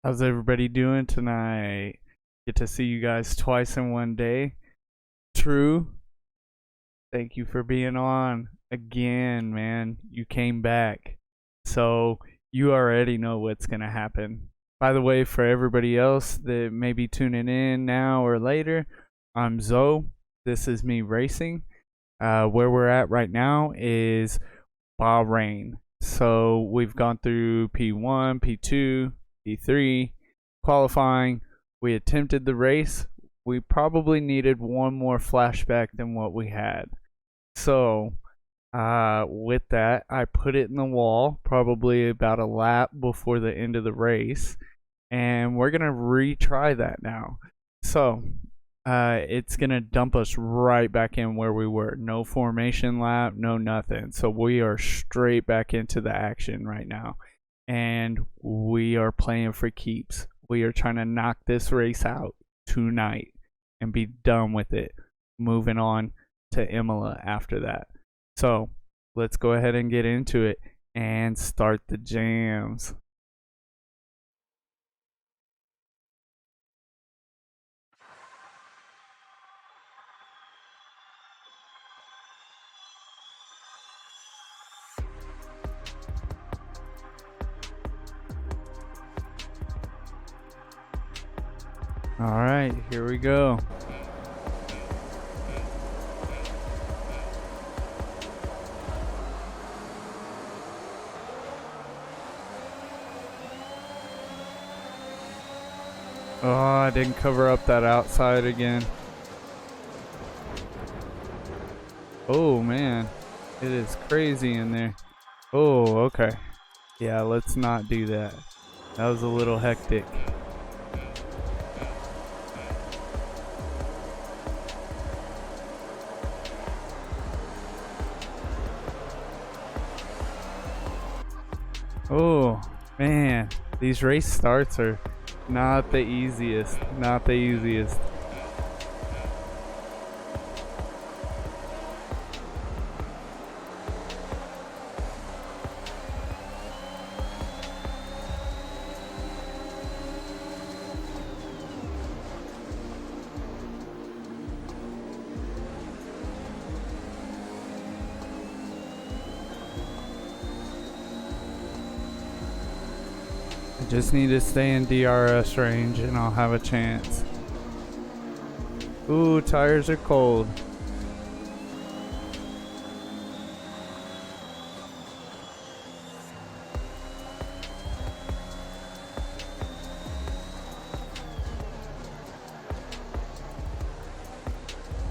How's everybody doing tonight? Get to see you guys twice in one day. True. Thank you for being on again, man. You came back. So you already know what's going to happen. By the way, for everybody else that may be tuning in now or later, I'm Zoe. This is me racing. Where we're at right now is Bahrain. So we've gone through P1, P2, P3, qualifying. We attempted the race. We probably needed one more flashback than what we had. So with that, I put it in the wall probably about a lap before the end of the race. And we're going to retry that now. So it's going to dump us right back in where we were. No formation lap, no nothing. So we are straight back into the action right now. And we are playing for keeps. We are trying to knock this race out tonight and be done with it. Moving on to Imola after that. So let's go ahead and get into it and start the jams. All right, here we go. Oh, I didn't cover up that outside again. Oh, man. It is crazy in there. Oh, okay. Yeah, let's not do that. That was a little hectic. Oh, man. These race starts are not the easiest. Not the easiest. I just need to stay in DRS range and I'll have a chance. Ooh, tires are cold.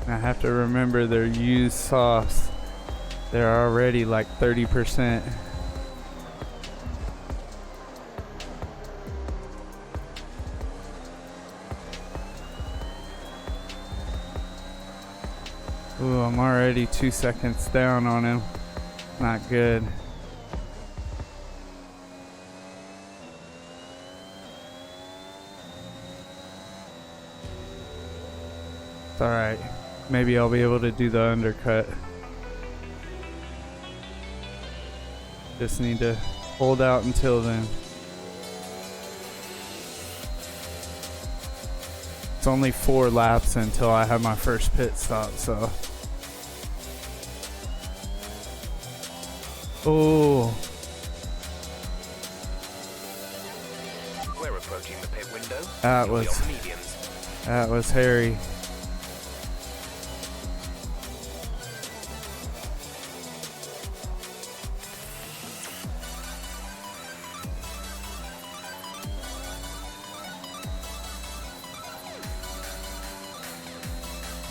I have to remember they're used softs. They're already like 30%. Ooh, I'm already 2 seconds down on him. Not good. It's alright. Maybe I'll be able to do the undercut. Just need to hold out until then. It's only 4 laps until I have my first pit stop, so. Oh. We're approaching the pit window. That was hairy.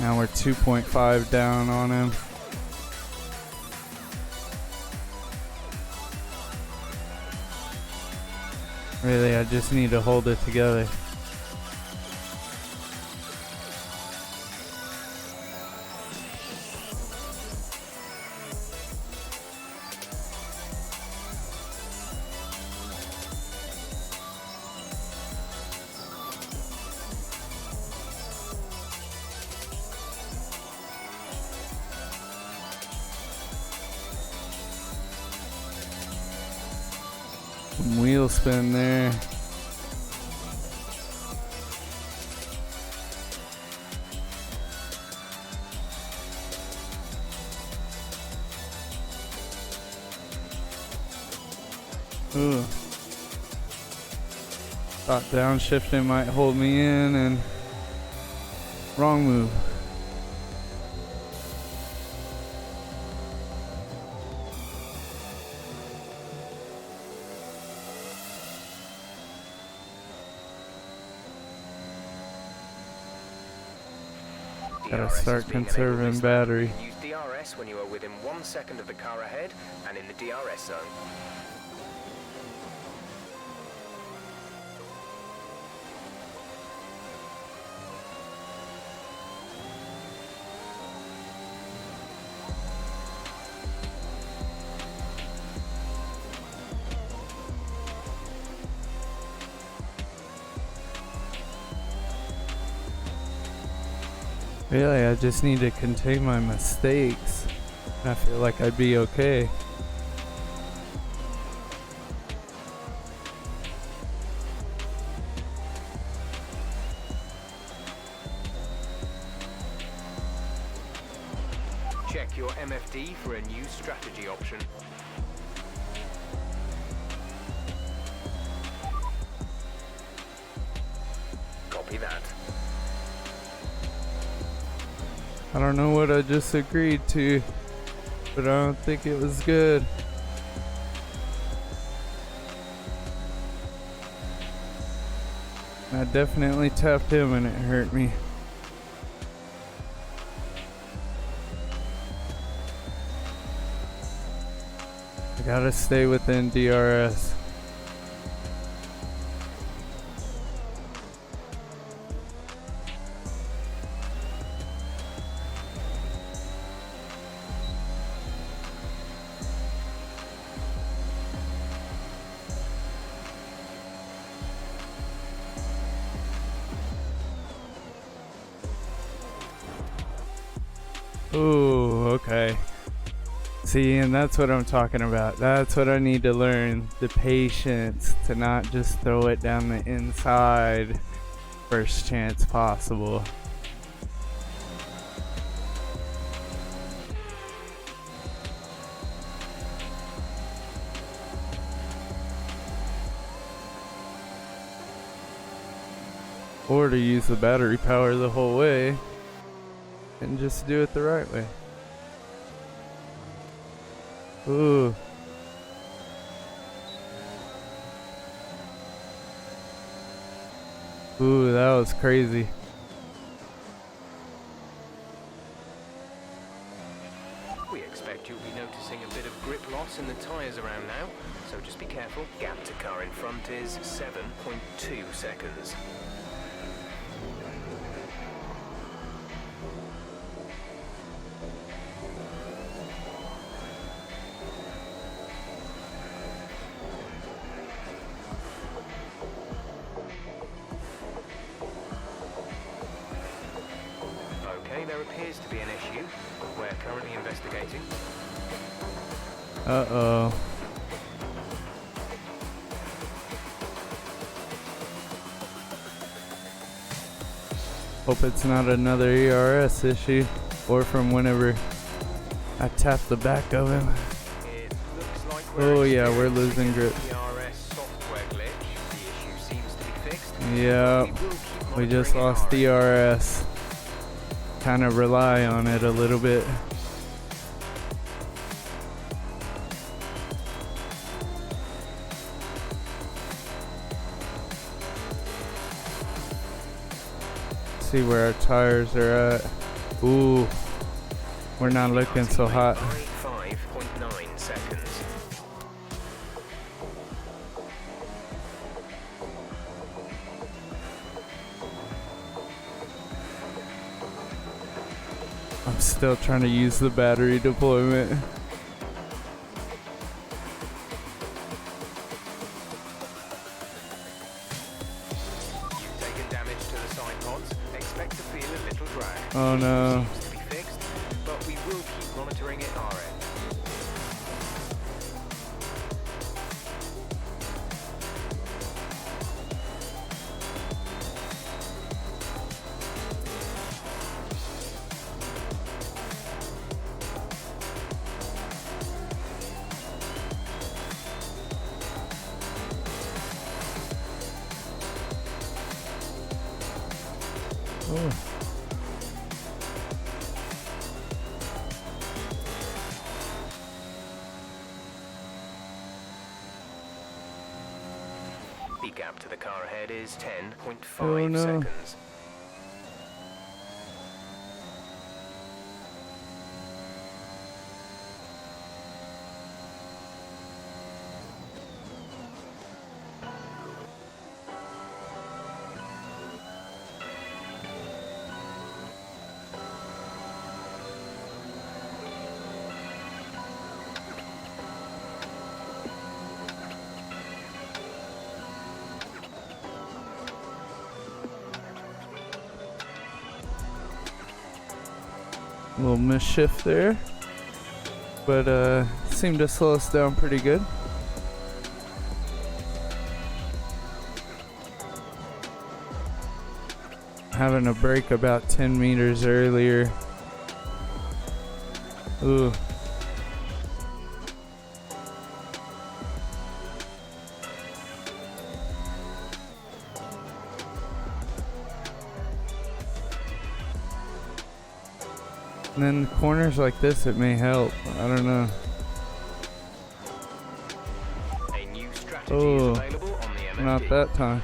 Now we're 2.5 down on him. Really, I just need to hold it together. Wheel spin there. Ooh. Thought downshifting might hold me in, and wrong move. Gotta DRS start is being conserving enabled. battery. Use DRS when you are within 1 second of the car ahead and in the DRS zone. Really, I just need to contain my mistakes. I feel like I'd be okay. Check your MFD for a new strategy option. Copy that. I don't know what I just agreed to, but I don't think it was good. I definitely tapped him and it hurt me. I gotta stay within DRS. Ooh, okay. See, and that's what I'm talking about. That's what I need to learn. The patience to not just throw it down the inside first chance possible. Or to use the battery power the whole way and just do it the right way. Ooh. Ooh, that was crazy. We expect you'll be noticing a bit of grip loss in the tyres around now, so just be careful. Gap to car in front is 7.2 seconds. Okay, there appears to be an issue. We're currently investigating. Uh-oh. Hope it's not another ERS issue, or from whenever I tapped the back of him. It looks like Oh yeah, we're losing grip. DRS software glitch. The issue seems to be fixed. Yep, We will keep we just monitoring lost it, alright? DRS. Kind of rely on it a little bit. See where our tires are at. Ooh, we're not looking so hot. 5.9 seconds. I'm still trying to use the battery deployment. You've taken damage to the side pods. Expect to feel a little drag. Oh no. Seems to be fixed, but we will keep monitoring it our end. Oh. The gap to the car ahead is 10.5 Oh, no. seconds. A little misshift there, but seemed to slow us down pretty good. Having a break about 10 meters earlier. Ooh. And then corners like this, it may help. I don't know. A new strategy Oh, is available on the MFD. not that time.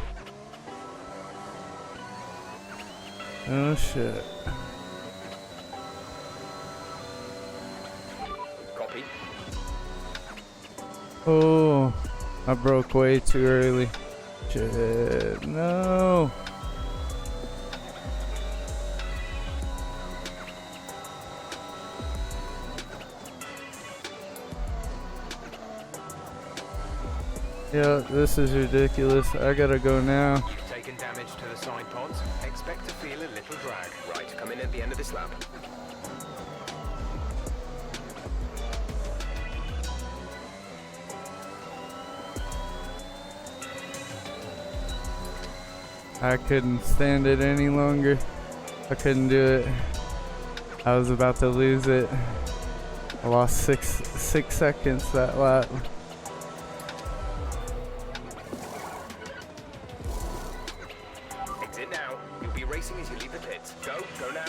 Oh shit. Copy. Oh, I broke way too early. Shit, no. Yeah, this is ridiculous. I gotta go now. You've taken damage to the side pods. Expect to feel a little drag. Right, come in at the end of this lap. I couldn't stand it any longer. I couldn't do it. I was about to lose it. I lost six seconds that lap. Exit now. You'll be racing as you leave the pits. Go now.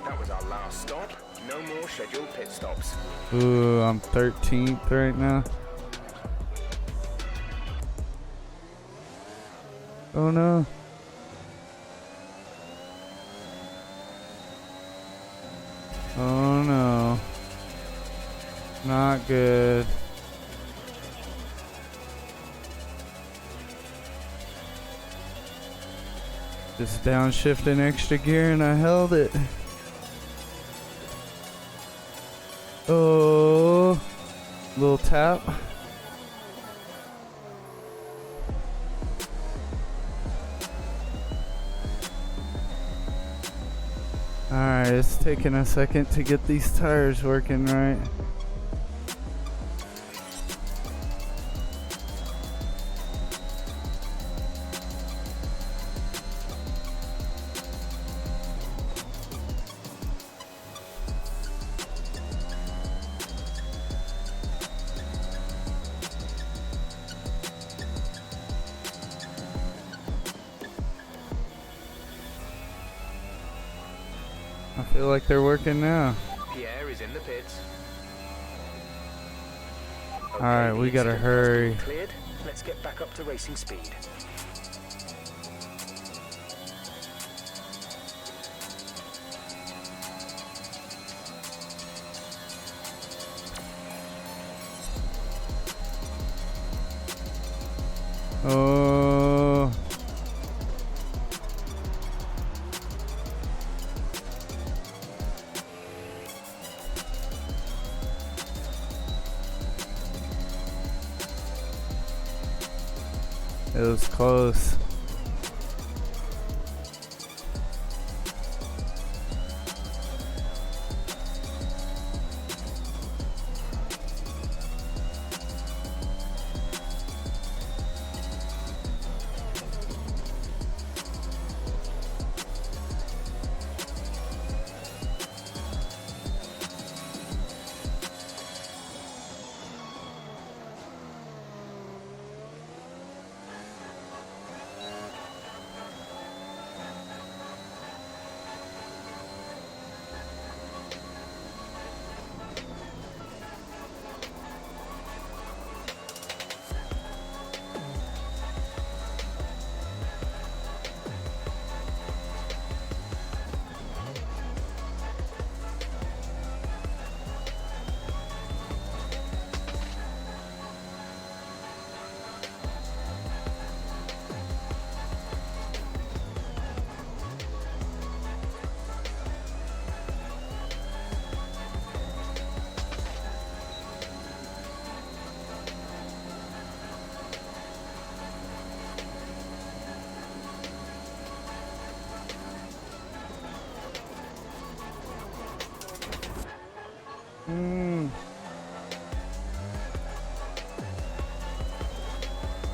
That was our last stop. No more scheduled pit stops. Ooh, I'm 13th right now. Oh no. Oh no. Not good. Just downshift an extra gear and I held it. Oh, little tap. Alright, it's taking a second to get these tires working right. I feel like they're working now. Pierre is in the pits. Okay, Alright, we the gotta incident has hurry. been cleared. Let's get back up to racing speed. Oh. It was close.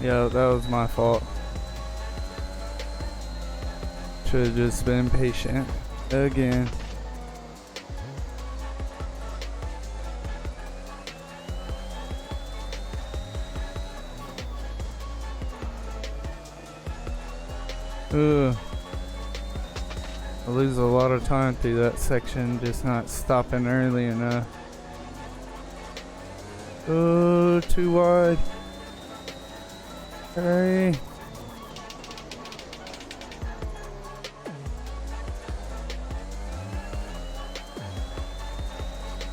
Yeah, that was my fault. Should have just been patient again. Ugh. I lose a lot of time through that section, just not stopping early enough. Oh, too wide. Hurry.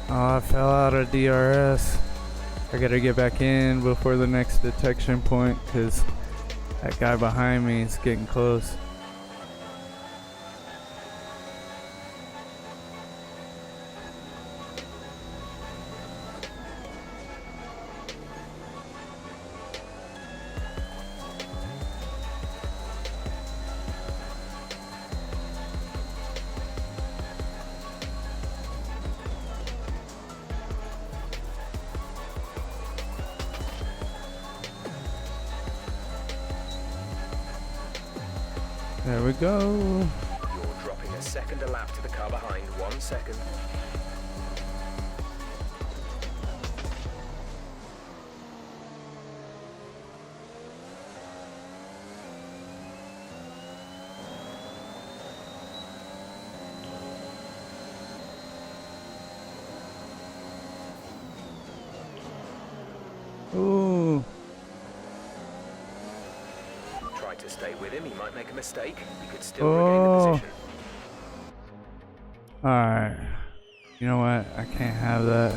Oh, I fell out of DRS. I gotta get back in before the next detection point, because that guy behind me is getting close. There we go. You're dropping a second a lap to the car behind. 1 second. Ooh. Try to stay with him. He might make a mistake. You could still regain the position. Alright. You know what? I can't have that.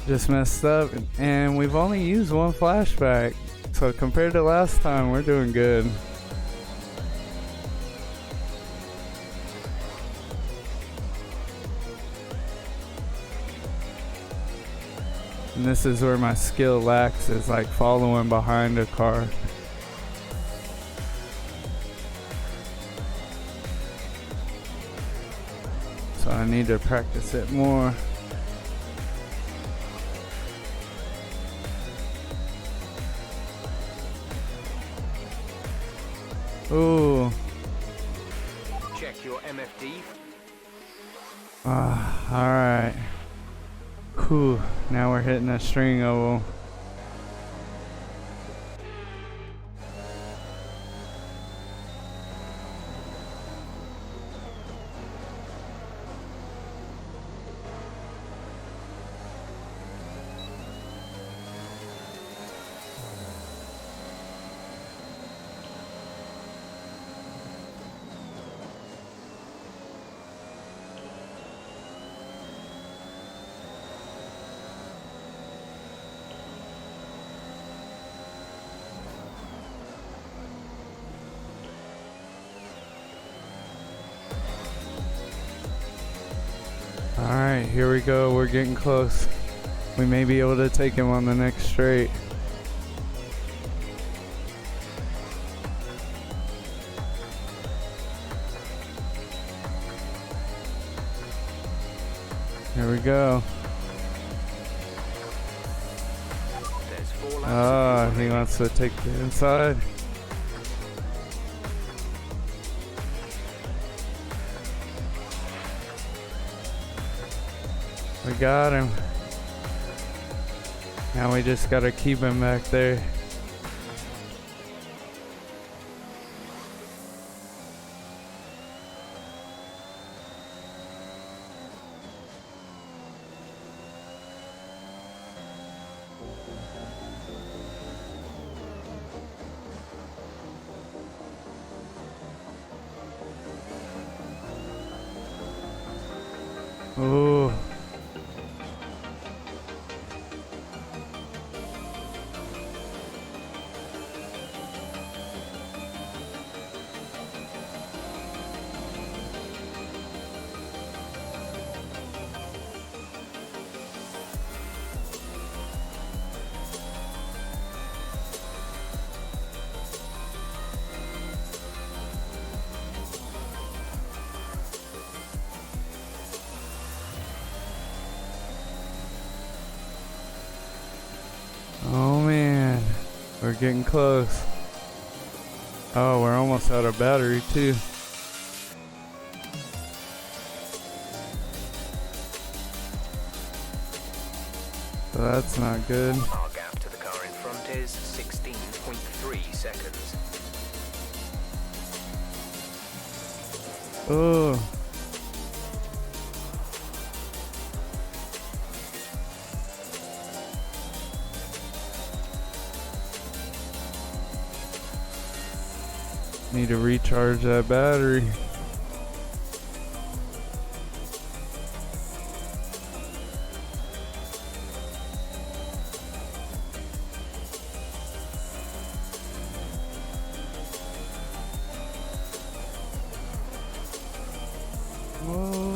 Just messed up. And we've only used one flashback. So compared to last time, we're doing good. And this is where my skill lacks, is like following behind a car. So I need to practice it more. Ooh. Check your MFD. Alright. Whew. Now we're hitting a string of them. Alright, here we go. We're getting close. We may be able to take him on the next straight. Here we go. There's 4 laps. Ah, he wants to take the inside. We got him. Now we just gotta keep him back there. Ooh. we're getting close. Oh, we're almost out of battery too. So that's not good. Our gap to the car in front is 16.3 seconds. Oh. Need to recharge that battery. Whoa.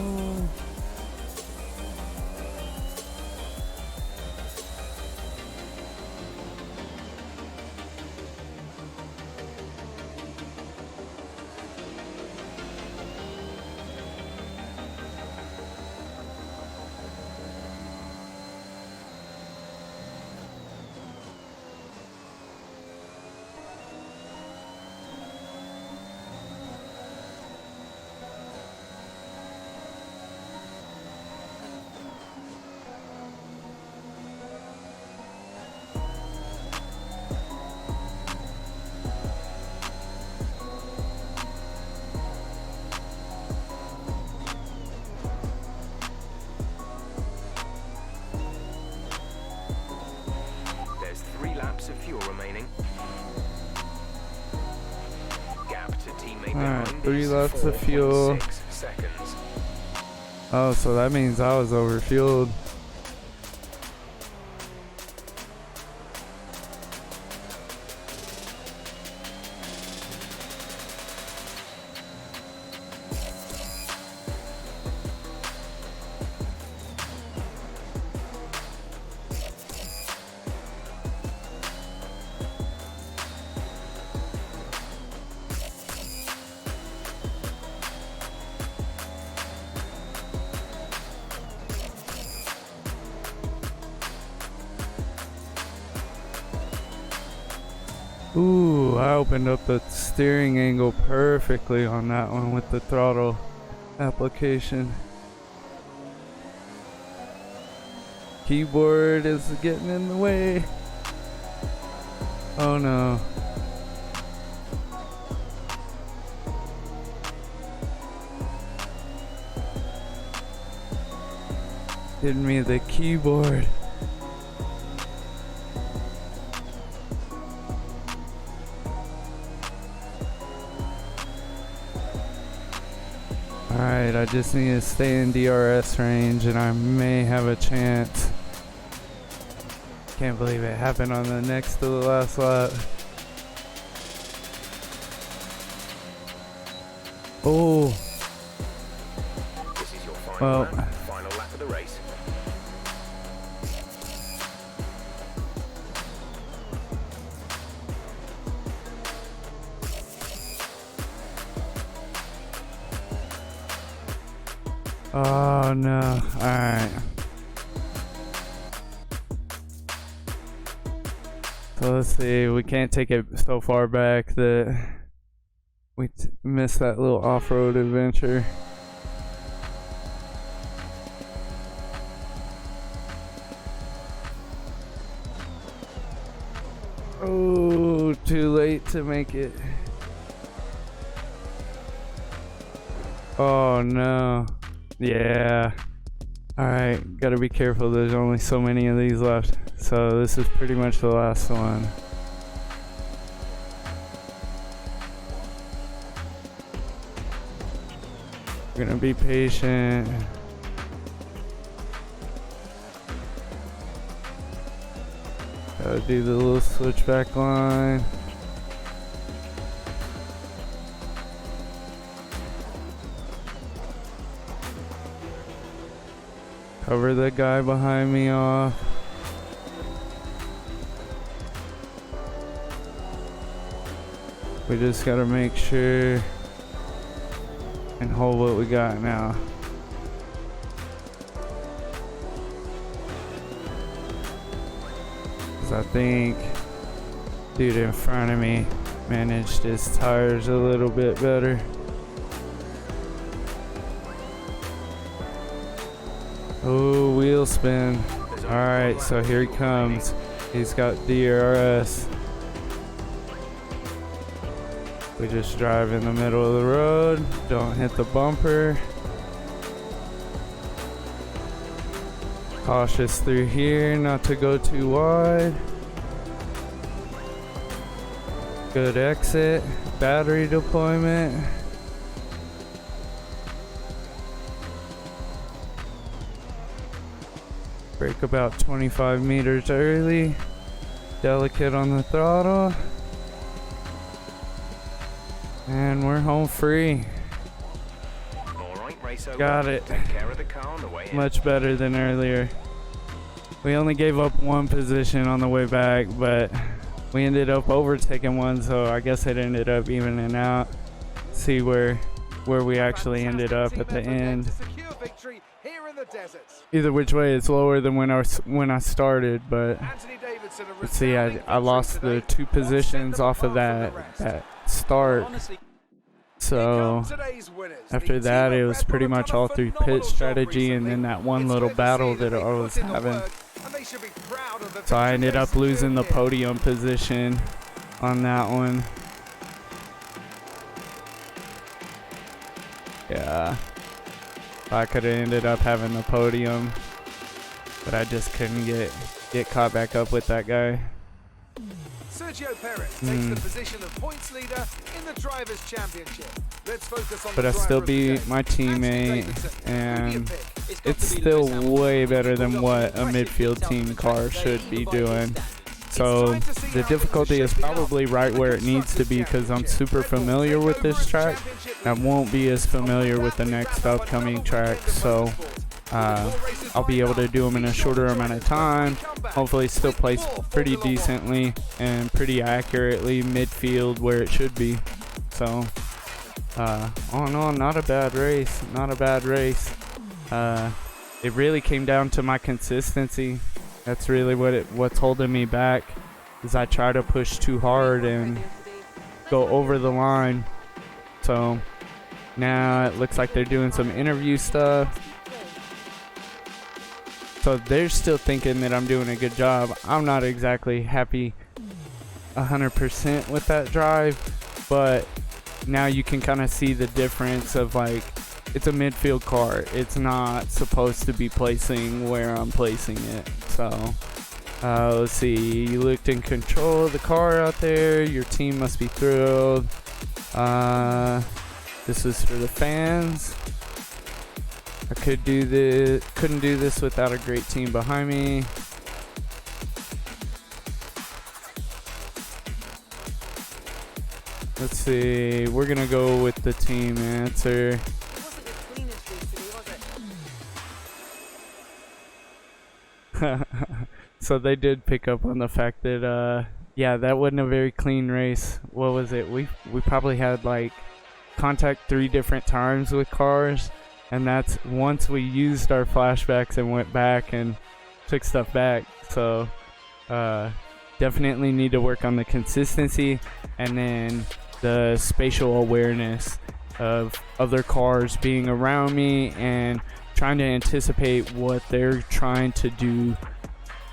There's 3 laps of fuel remaining. Gap to teammate Alright, behind 3 is laps of fuel. 4.6 seconds. Oh, so that means I was overfueled. Ooh, I opened up the steering angle perfectly on that one with the throttle application. Keyboard is getting in the way. Oh no. Hitting me the keyboard. Alright, I just need to stay in DRS range and I may have a chance. Can't believe it happened on the next to the last lap. Oh. This is your final Well. lap. Final lap of the race. Oh no. Alright. So let's see. We can't take it so far back that we missed that little off-road adventure. Oh, too late to make it. Oh no. Yeah. Alright, gotta be careful. There's only so many of these left. So this is pretty much the last one. We're gonna be patient. Gotta do the little switchback line. Cover the guy behind me off. We just gotta make sure and hold what we got now. Cause I think Dude in front of me managed his tires a little bit better. Oh, wheel spin. Alright, so here he comes. He's got DRS. We just drive in the middle of the road. Don't hit the bumper. Cautious through here, not to go too wide. Good exit. Battery deployment. Brake about 25 meters early. Delicate on the throttle. And we're home free. Got it. Much better than earlier. We only gave up one position on the way back, but we ended up overtaking one, so I guess it ended up evening out. See where we actually ended up at the end. Either which way, it's lower than when I started, but let's see, I lost the 2 positions off of that start. So after that, it was pretty much all through pit strategy and then that one little battle that I was having. So I ended up losing the podium position on that one. Yeah, I could have ended up having the podium, but I just couldn't get caught back up with that guy. Sergio Perez takes the position of points leader in the Drivers' Championship. Let's focus on but I still beat my teammate, and it's still way better than what a midfield team car should be doing. So the difficulty is probably right where it needs to be because I'm super familiar with this track. I won't be as familiar with the next upcoming track, so I'll be able to do them in a shorter amount of time. Hopefully still place pretty decently and pretty accurately midfield where it should be. So all in all, not a bad race. It really came down to my consistency. That's really what's holding me back, is I try to push too hard and go over the line. So now it looks like they're doing some interview stuff. So they're still thinking that I'm doing a good job. I'm not exactly happy 100% with that drive, but now you can kind of see the difference of, like, it's a midfield car. It's not supposed to be placing where I'm placing it. So let's see, you looked in control of the car out there. Your team must be thrilled. This is for the fans. I couldn't do this without a great team behind me. Let's see, we're gonna go with the team answer. So they did pick up on the fact that yeah, that wasn't a very clean race. What was it? We probably had like contact 3 different times with cars, and that's once we used our flashbacks and went back and took stuff back. So definitely need to work on the consistency and then the spatial awareness of other cars being around me and trying to anticipate what they're trying to do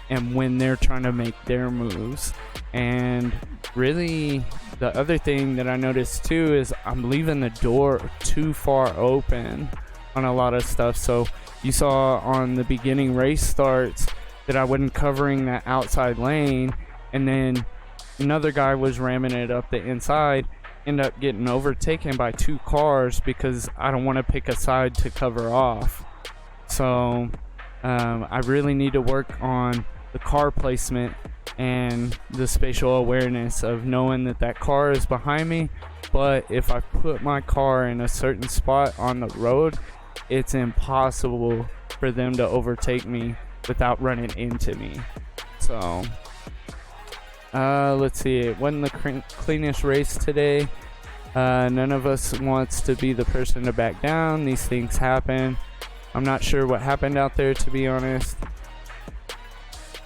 and when they're trying to make their moves. And really, the other thing that I noticed too is I'm leaving the door too far open on a lot of stuff. So you saw on the beginning race starts that I wasn't covering that outside lane, and then another guy was ramming it up the inside, end up getting overtaken by 2 cars because I don't want to pick a side to cover off. So I really need to work on the car placement and the spatial awareness of knowing that that car is behind me, but if I put my car in a certain spot on the road, it's impossible for them to overtake me without running into me. So let's see, it wasn't the cleanest race today. None of us wants to be the person to back down. These things happen. I'm not sure what happened out there, to be honest.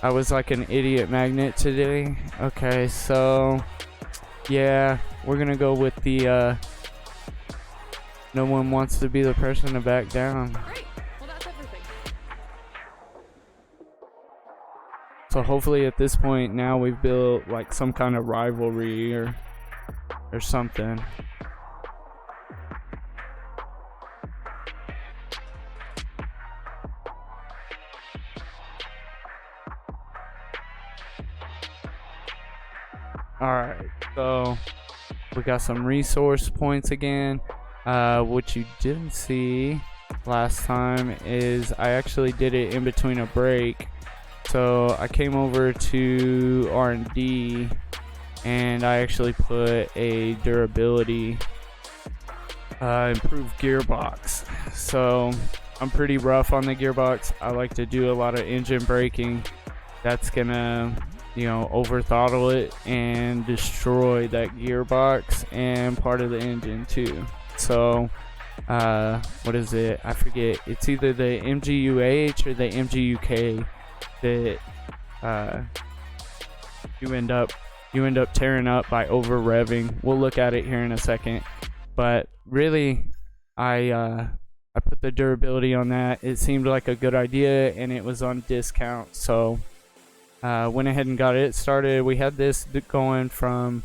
I was like an idiot magnet today. Okay, so yeah, we're gonna go with the no one wants to be the person to back down. Great. Well, that's everything. So hopefully at this point now we've built like some kind of rivalry or something. Alright, so we got some resource points again. What you didn't see last time is I actually did it in between a break. So I came over to R&D and I actually put a durability improved gearbox. So I'm pretty rough on the gearbox. I like to do a lot of engine braking. That's gonna, you know, over throttle it and destroy that gearbox and part of the engine too. So what is it? I forget. It's either the MGUH or the MGUK that you end up tearing up by over revving. We'll look at it here in a second, but really I put the durability on that. It seemed like a good idea and it was on discount, so went ahead and got it started. We had this going from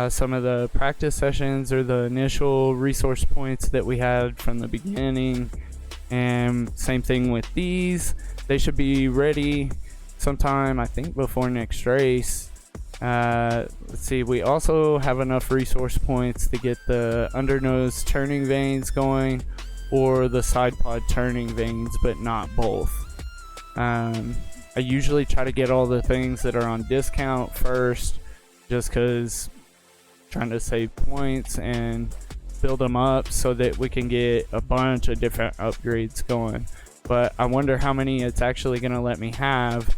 some of the practice sessions or the initial resource points that we had from the beginning, and same thing with these. They should be ready sometime, I think, before next race. Let's see, we also have enough resource points to get the undernose turning vanes going or the side pod turning vanes, but not both. I usually try to get all the things that are on discount first, just because trying to save points and build them up so that we can get a bunch of different upgrades going. But I wonder how many it's actually going to let me have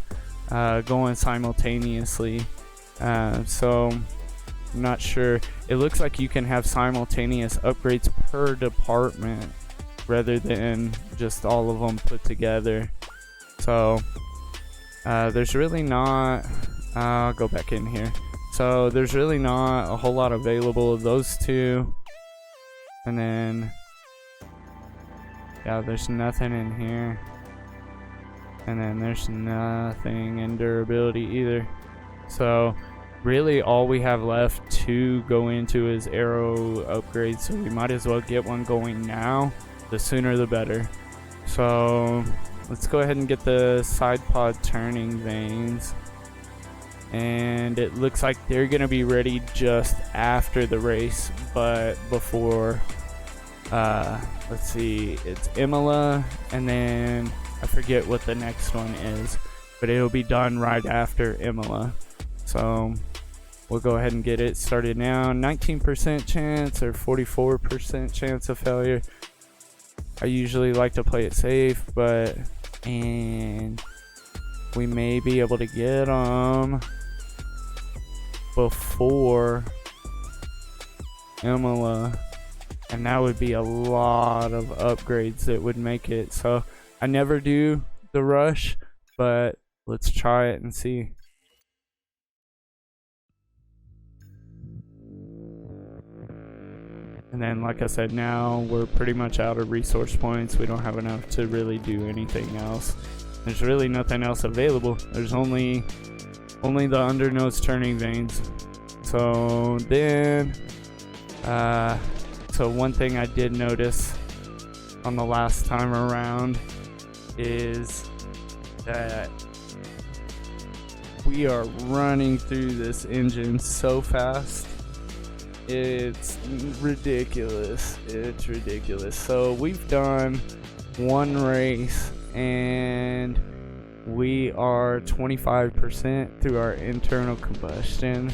going simultaneously. So I'm not sure. It looks like you can have simultaneous upgrades per department rather than just all of them put together. So there's really not, I'll go back in here. So there's really not a whole lot available of those two. And then, yeah, there's nothing in here. And then there's nothing in durability either. So really all we have left to go into is arrow upgrades. So we might as well get one going now. The sooner the better. So let's go ahead and get the side pod turning vanes. And it looks like they're going to be ready just after the race, but before, let's see, it's Imola, and then I forget what the next one is, but it'll be done right after Imola. So we'll go ahead and get it started now. 19% chance or 44% chance of failure. I usually like to play it safe, and we may be able to get them before Imola, and that would be a lot of upgrades that would make it. So I never do the rush, but let's try it and see. And then, like I said, now we're pretty much out of resource points. We don't have enough to really do anything else. There's really nothing else available. There's only the undernose turning vanes. So then, so one thing I did notice on the last time around is that we are running through this engine so fast. It's ridiculous. It's ridiculous. So we've done one race and we are 25% through our internal combustion,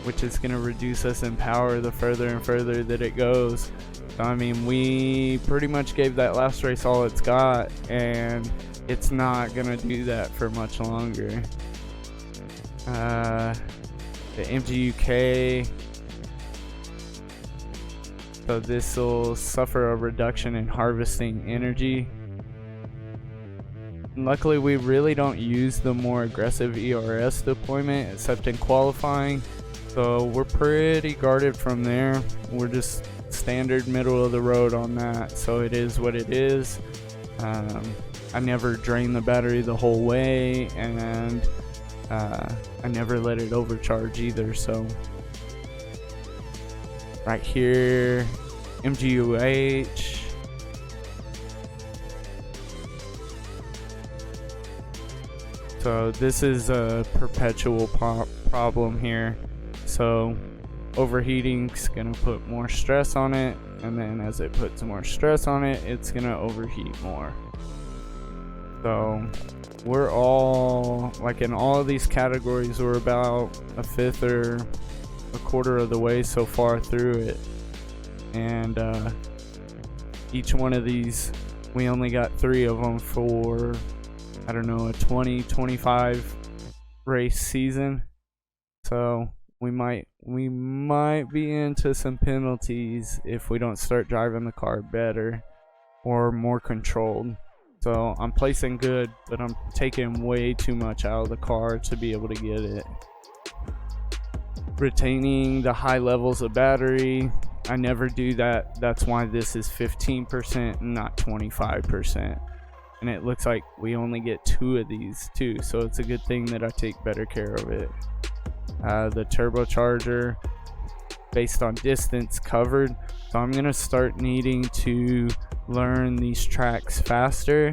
which is going to reduce us in power the further and further that it goes. So, I mean, we pretty much gave that last race all it's got, and it's not going to do that for much longer. The MGUK, so this will suffer a reduction in harvesting energy. luckily we really don't use the more aggressive ERS deployment except in qualifying, so we're pretty guarded from there. We're just standard middle of the road on that, so it is what it is. I never drain the battery the whole way, and I never let it overcharge either. So right here, MGUH. So this is a perpetual problem here. So overheating's gonna put more stress on it, and then as it puts more stress on it, it's gonna overheat more. So we're all, like in all of these categories, we're about a fifth or a quarter of the way so far through it. And each one of these, we only got 3 of them for, I don't know, a 20-25 race season. So we might be into some penalties if we don't start driving the car better or more controlled. So I'm placing good, but I'm taking way too much out of the car to be able to get it. Retaining the high levels of battery, I never do that. That's why this is 15% and not 25%. And it looks like we only get 2 of these too, so it's a good thing that I take better care of it. The turbocharger, based on distance covered, so I'm gonna start needing to learn these tracks faster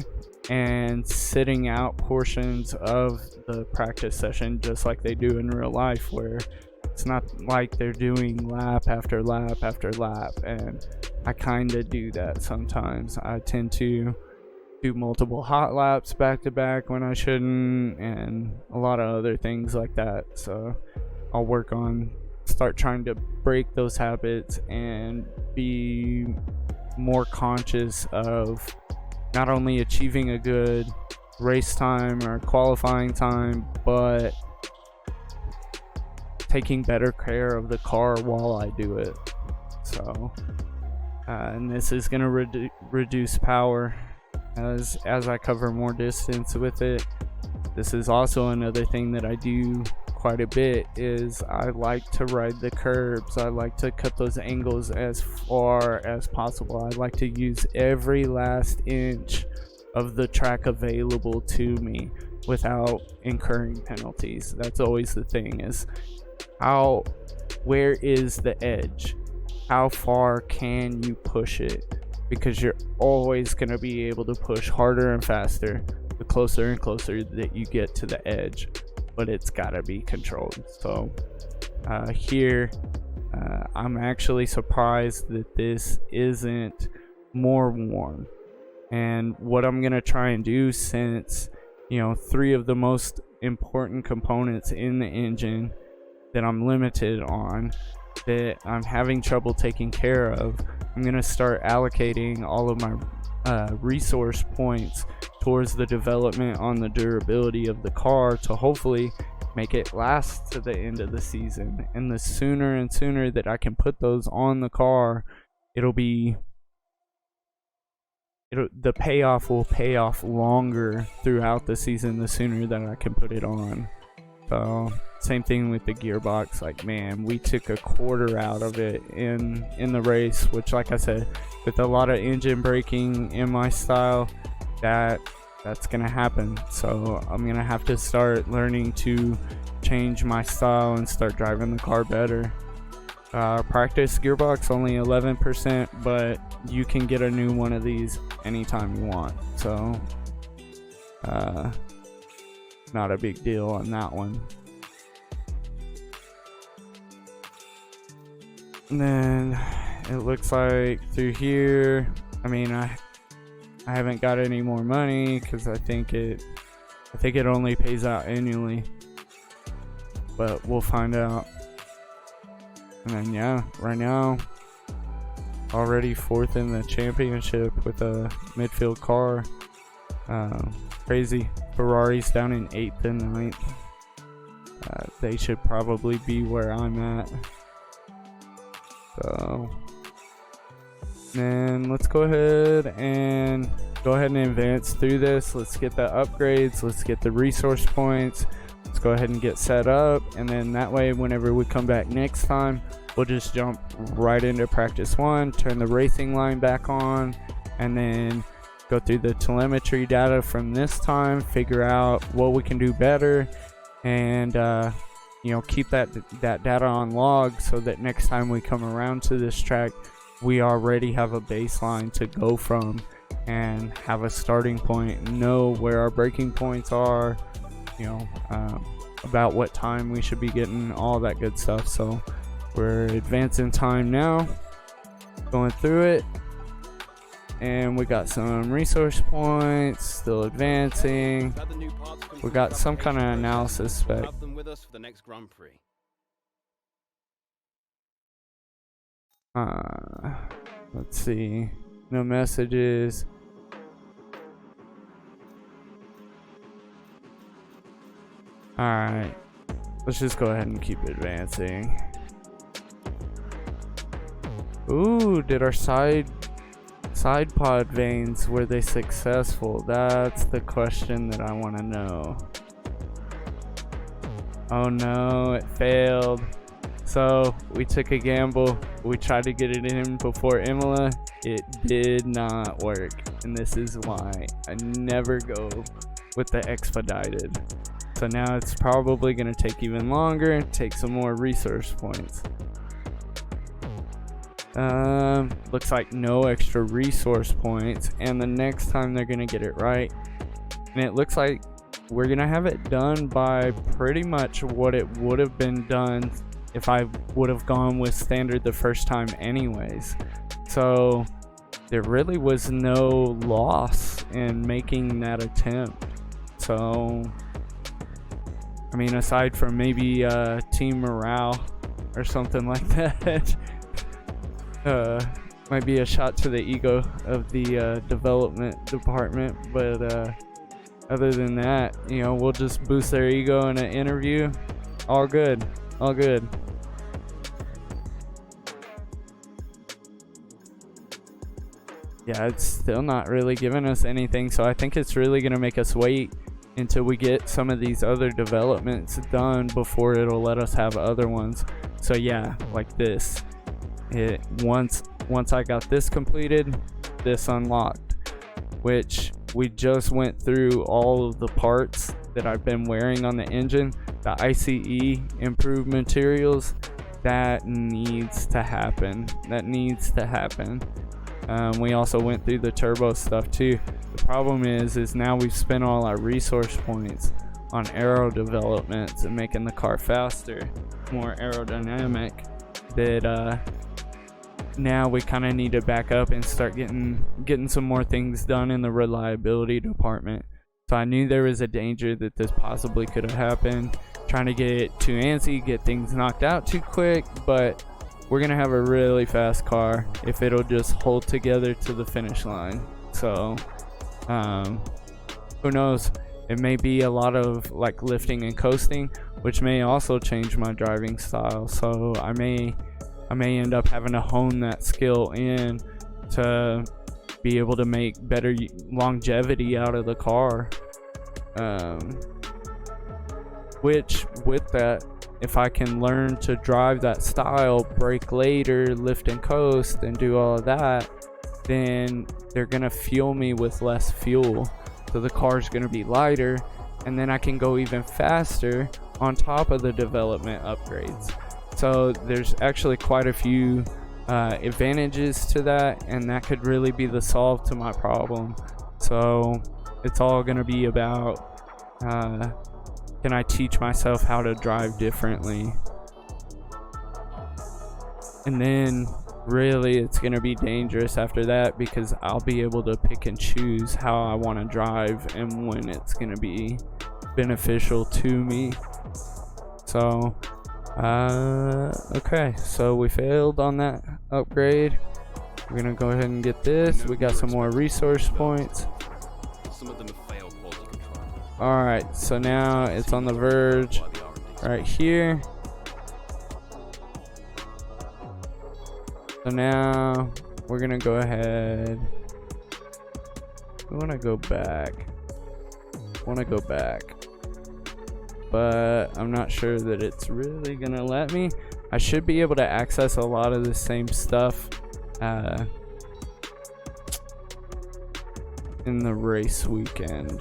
and sitting out portions of the practice session just like they do in real life, where it's not like they're doing lap after lap after lap. And I kind of do that sometimes. I tend to do multiple hot laps back to back when I shouldn't, and a lot of other things like that. So I'll work on start trying to break those habits and be more conscious of not only achieving a good race time or qualifying time, but taking better care of the car while I do it. So and this is going to reduce power as I cover more distance with it. This is also another thing that I do quite a bit, is I like to ride the curbs. I like to cut those angles as far as possible. I like to use every last inch of the track available to me without incurring penalties. That's always the thing, is where is the edge? How far can you push it? Because you're always going to be able to push harder and faster the closer and closer that you get to the edge, but it's got to be controlled. So here I'm actually surprised that this isn't more worn. And what I'm going to try and do, since 3 of the most important components in the engine that I'm limited on, that I'm having trouble taking care of, I'm going to start allocating all of my resource points towards the development on the durability of the car to hopefully make it last to the end of the season. And the sooner and sooner that I can put those on the car, the payoff will pay off longer throughout the season the sooner that I can put it on. So same thing with the gearbox. Like, man, we took a quarter out of it in the race, which, like I said, with a lot of engine braking in my style, that's gonna happen. So I'm gonna have to start learning to change my style and start driving the car better. Practice gearbox only 11%, but you can get a new one of these anytime you want. So not a big deal on that one. And then it looks like through here, I mean, I haven't got any more money because I think it only pays out annually, but we'll find out. And then yeah, right now already 4th in the championship with a midfield car. Crazy. Ferrari's down in 8th and 9th. They should probably be where I'm at. So then let's go ahead and go ahead and advance through this. Let's get the upgrades. Let's get the resource points. Let's go ahead and get set up. And then that way, whenever we come back next time, we'll just jump right into practice 1, turn the racing line back on, and then go through the telemetry data from this time, figure out what we can do better, and you know, keep that data on log so that next time we come around to this track, we already have a baseline to go from and have a starting point, know where our breaking points are, you know, about what time we should be getting, all that good stuff. So we're advancing time now, going through it, and we got some resource points, still advancing. We got some kind of analysis spec. Let's see, no messages. Alright, let's just go ahead and keep advancing. Ooh, did our side pod veins, were they successful? That's the question that I want to know. Oh no, it failed. So we took a gamble. We tried to get it in before Imola. It did not work, and this is why I never go with the expedited. So now it's probably going to take even longer and take some more resource points. Looks like no extra resource points, and the next time they're gonna get it right, and it looks like we're gonna have it done by pretty much what it would have been done if I would have gone with standard the first time anyways. So there really was no loss in making that attempt. So I mean, aside from maybe team morale or something like that, might be a shot to the ego of the development department, but other than that, you know, we'll just boost their ego in an interview. All good, all good. Yeah, it's still not really giving us anything, so I think it's really gonna make us wait until we get some of these other developments done before it'll let us have other ones. So yeah, like this. Once I got this completed, this unlocked, which we just went through all of the parts that I've been wearing on the engine, the ICE improved materials. That needs to happen. We also went through the turbo stuff too. The problem is now we've spent all our resource points on aero developments and making the car faster, more aerodynamic, that now we kind of need to back up and start getting some more things done in the reliability department. So I knew there was a danger that this possibly could have happened, trying to get too antsy, get things knocked out too quick, but we're gonna have a really fast car if it'll just hold together to the finish line. So who knows, it may be a lot of like lifting and coasting, which may also change my driving style. So I may end up having to hone that skill in to be able to make better longevity out of the car. Which with that, if I can learn to drive that style, brake later, lift and coast, and do all of that, then they're gonna fuel me with less fuel. So the car's gonna be lighter, and then I can go even faster on top of the development upgrades. So there's actually quite a few advantages to that, and that could really be the solve to my problem. So it's all going to be about can I teach myself how to drive differently, and then really it's going to be dangerous after that, because I'll be able to pick and choose how I want to drive and when it's going to be beneficial to me. So okay, so we failed on that upgrade. We're gonna go ahead and get this. We got some more resource points. Alright, so now it's on the verge right here. So now we're gonna go ahead I want to go back. But I'm not sure that it's really gonna let me. I should be able to access a lot of the same stuff in the race weekend.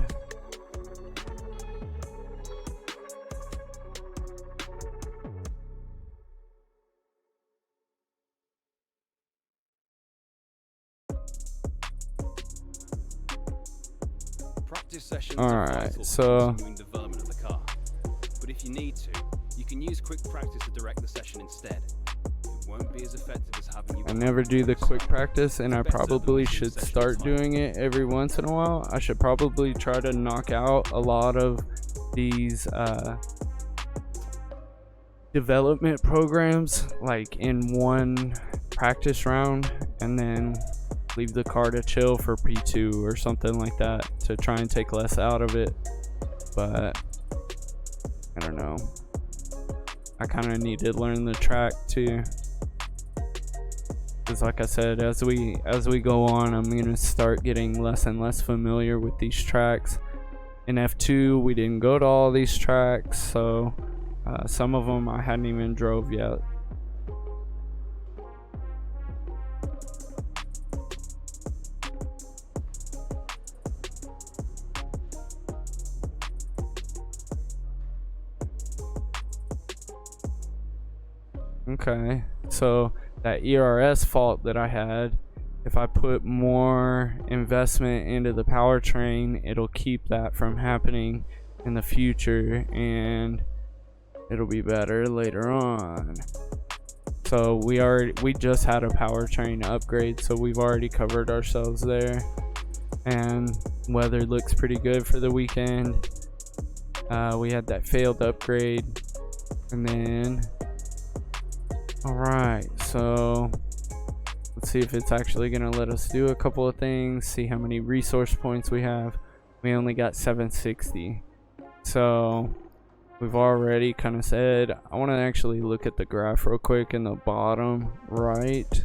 Practice sessions All are right, vital for so continuing development of the car. But if you need to, you can use quick practice to direct the session instead. It won't be as effective as having you. I never do the quick practice, and I Better than probably losing should session start time. doing it every once in a while. I should probably try to knock out a lot of these development programs like in one practice round, and then leave the car to chill for P2 or something like that to try and take less out of it. But I don't know. I kind of need to learn the track too. Because like I said, as we go on, I'm going to start getting less and less familiar with these tracks. In F2, we didn't go to all these tracks, so some of them I hadn't even drove yet. Okay, so that ERS fault that I had, if I put more investment into the powertrain, it'll keep that from happening in the future, and it'll be better later on. So we just had a powertrain upgrade, so we've already covered ourselves there, and weather looks pretty good for the weekend. We had that failed upgrade, and then alright, so let's see if it's actually gonna let us do a couple of things, see how many resource points we have. We only got 760, so we've already kind of said, I want to actually look at the graph real quick in the bottom right.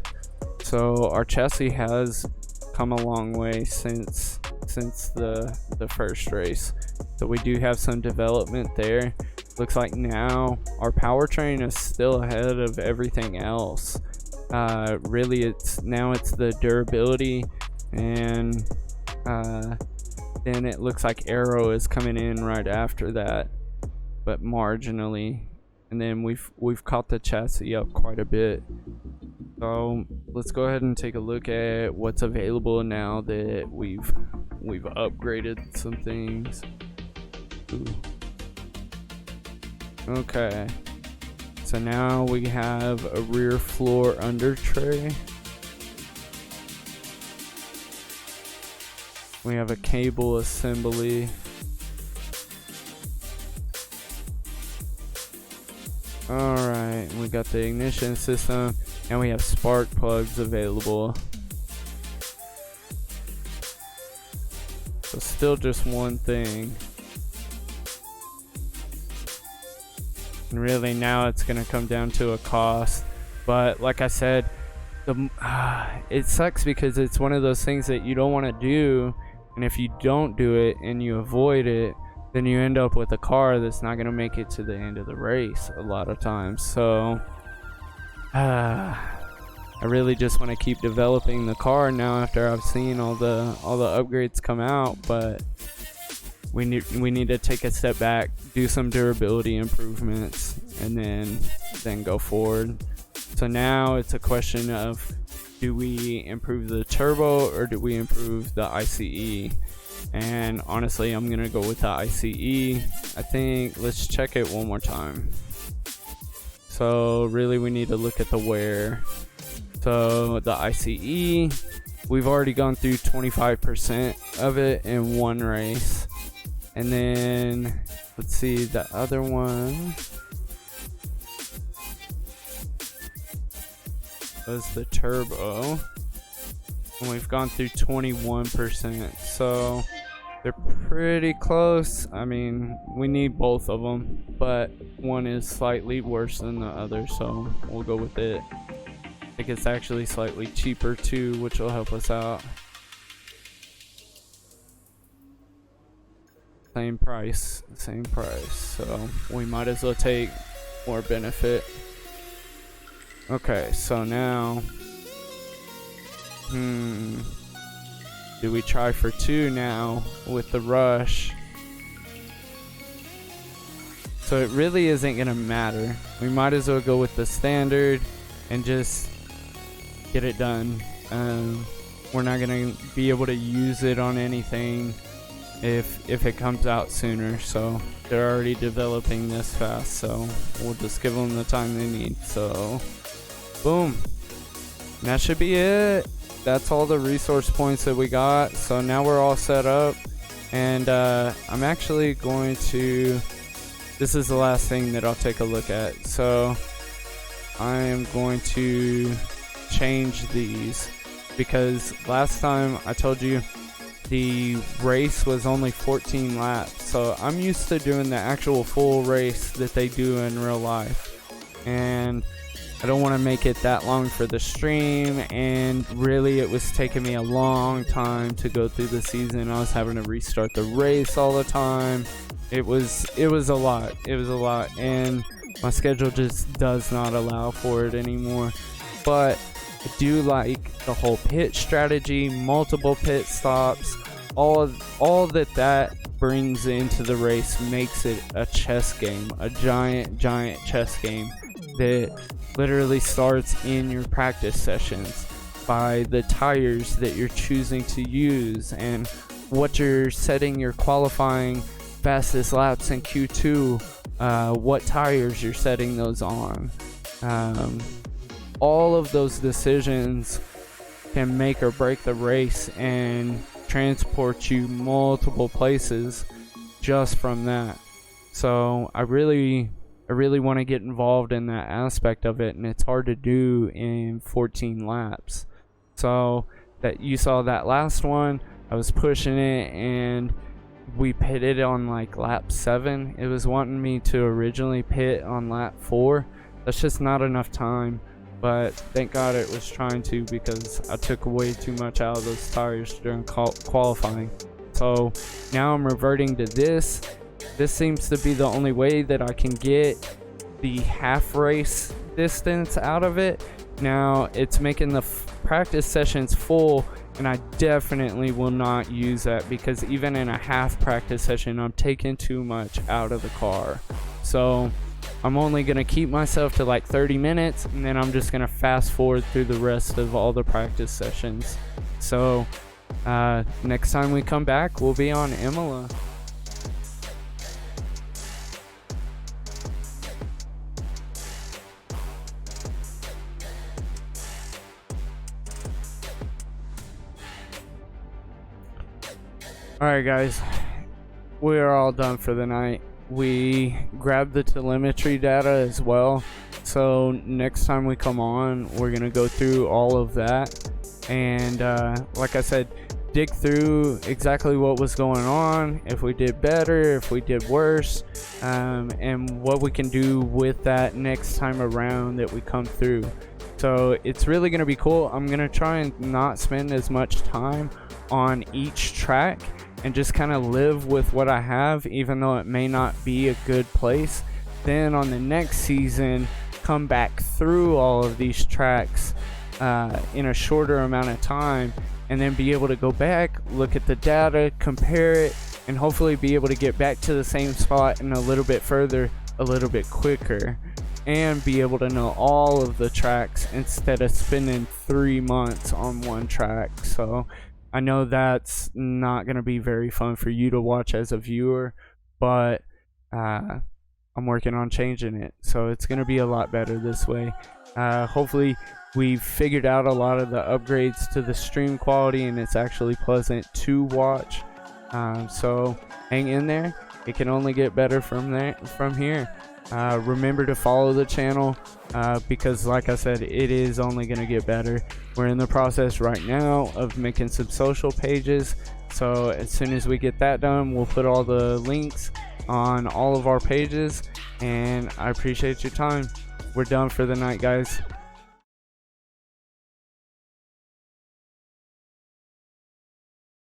So our chassis has come a long way since the first race, so we do have some development there. Looks like now our powertrain is still ahead of everything else. Really, it's the durability, and then it looks like aero is coming in right after that, but marginally. And then we've caught the chassis up quite a bit. So let's go ahead and take a look at what's available now that we've upgraded some things. Ooh. Okay, so now we have a rear floor under tray. We have a cable assembly. Alright, we got the ignition system, and we have spark plugs available. So still just one thing. And really now it's gonna come down to a cost. But like I said, it sucks because it's one of those things that you don't want to do, and if you don't do it and you avoid it, then you end up with a car that's not gonna make it to the end of the race a lot of times. So I really just want to keep developing the car now after I've seen all the upgrades come out, but we need to take a step back, do some durability improvements, and then go forward. So now it's a question of, do we improve the turbo or do we improve the ICE? And honestly, I'm gonna go with the ICE. I think let's check it one more time. So really we need to look at the wear. So the ICE, we've already gone through 25% of it in one race. And then let's see, the other one was the turbo, and we've gone through 21%, so they're pretty close. I mean, we need both of them, but one is slightly worse than the other, so we'll go with it. I think it's actually slightly cheaper too, which will help us out. Same price. So we might as well take more benefit. Okay, so now, do we try for 2 now with the rush? So it really isn't gonna matter. We might as well go with the standard and just get it done. We're not gonna be able to use it on anything if it comes out sooner. So they're already developing this fast, so we'll just give them the time they need. So boom, and that should be it. That's all the resource points that we got. So now we're all set up, and I'm actually going to, this is the last thing that I'll take a look at. So I am going to change these, because last time I told you the race was only 14 laps. So I'm used to doing the actual full race that they do in real life, and I don't want to make it that long for the stream, and really it was taking me a long time to go through the season. I was having to restart the race all the time. It was a lot, and my schedule just does not allow for it anymore. But I do like the whole pit strategy, multiple pit stops, all that brings into the race makes it a chess game, a giant chess game that literally starts in your practice sessions by the tires that you're choosing to use and what you're setting your qualifying fastest laps in Q2, what tires you're setting those on. All of those decisions can make or break the race and transport you multiple places just from that. So I really want to get involved in that aspect of it, and it's hard to do in 14 laps. So that you saw that last one, I was pushing it, and we pitted on like lap 7. It was wanting me to originally pit on lap 4. That's just not enough time, but thank God it was trying to, because I took way too much out of those tires during qualifying. So now I'm reverting to this. This seems to be the only way that I can get the half race distance out of it. Now it's making the practice sessions full, and I definitely will not use that, because even in a half practice session I'm taking too much out of the car. So I'm only going to keep myself to like 30 minutes, and then I'm just going to fast forward through the rest of all the practice sessions. So next time we come back, we'll be on Imola. Alright guys, we are all done for the night. We grabbed the telemetry data as well, so next time we come on, we're going to go through all of that, and like I said, dig through exactly what was going on, if we did better, if we did worse, and what we can do with that next time around that we come through. So it's really going to be cool. I'm going to try and not spend as much time on each track and just kind of live with what I have, even though it may not be a good place. Then on the next season, come back through all of these tracks in a shorter amount of time, and then be able to go back, look at the data, compare it, and hopefully be able to get back to the same spot and a little bit further, a little bit quicker, and be able to know all of the tracks instead of spending 3 months on one track. So I know that's not going to be very fun for you to watch as a viewer, but I'm working on changing it. So it's going to be a lot better this way. Hopefully we've figured out a lot of the upgrades to the stream quality, and it's actually pleasant to watch. So hang in there. It can only get better from here. Remember to follow the channel, because like I said, it is only going to get better. We're in the process right now of making some social pages, so as soon as we get that done, we'll put all the links on all of our pages, and I appreciate your time. We're done for the night, guys.